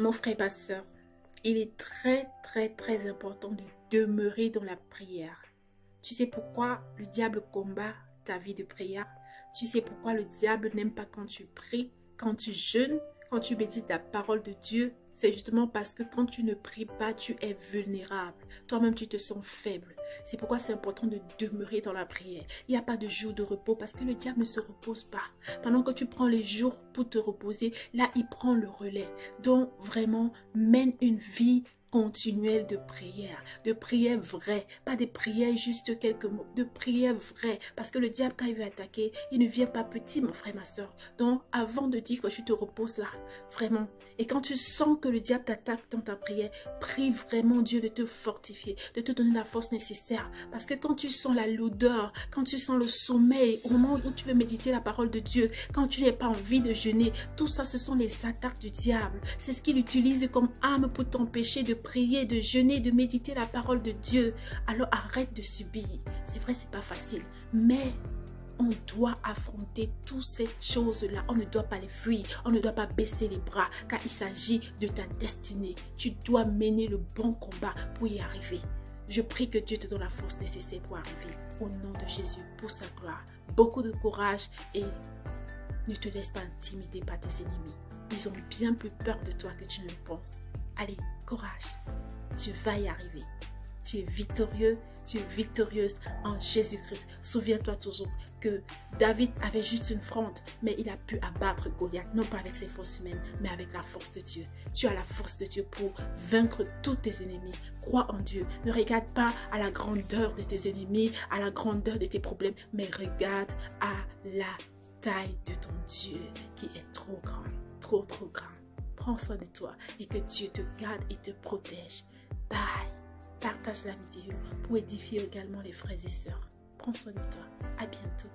Mon frère, ma soeur, il est très important de demeurer dans la prière. Tu sais pourquoi le diable combat ta vie de prière? Tu sais pourquoi le diable n'aime pas quand tu pries, quand tu jeûnes, quand tu médites la parole de Dieu? C'est justement parce que quand tu ne pries pas, tu es vulnérable. Toi-même, tu te sens faible. C'est pourquoi c'est important de demeurer dans la prière. Il n'y a pas de jour de repos parce que le diable ne se repose pas. Pendant que tu prends les jours pour te reposer, là, il prend le relais. Donc, vraiment, mène une vie continuelle de prière vraie, pas des prières juste quelques mots, de prière vraie, parce que le diable quand il veut attaquer, il ne vient pas petit mon frère, ma soeur. Donc avant de dire que tu te reposes là, vraiment, et quand tu sens que le diable t'attaque dans ta prière, prie vraiment Dieu de te fortifier, de te donner la force nécessaire, parce que quand tu sens la lourdeur, quand tu sens le sommeil, au moment où tu veux méditer la parole de Dieu, quand tu n'as pas envie de jeûner, tout ça ce sont les attaques du diable, c'est ce qu'il utilise comme arme pour t'empêcher de prier, de jeûner, de méditer la parole de Dieu. Alors arrête de subir. C'est vrai, c'est pas facile, mais on doit affronter toutes ces choses-là. On ne doit pas les fuir, on ne doit pas baisser les bras, car il s'agit de ta destinée. Tu dois mener le bon combat pour y arriver. Je prie que Dieu te donne la force nécessaire pour arriver. Au nom de Jésus, pour sa gloire. Beaucoup de courage et ne te laisse pas intimider par tes ennemis. Ils ont bien plus peur de toi que tu ne le penses. Allez, courage, tu vas y arriver. Tu es victorieux, tu es victorieuse en Jésus-Christ. Souviens-toi toujours que David avait juste une fronde, mais il a pu abattre Goliath, non pas avec ses forces humaines, mais avec la force de Dieu. Tu as la force de Dieu pour vaincre tous tes ennemis. Crois en Dieu. Ne regarde pas à la grandeur de tes ennemis, à la grandeur de tes problèmes, mais regarde à la taille de ton Dieu qui est trop grand, trop grand. Prends soin de toi et que Dieu te garde et te protège. Bye. Partage la vidéo pour édifier également les frères et sœurs. Prends soin de toi. À bientôt.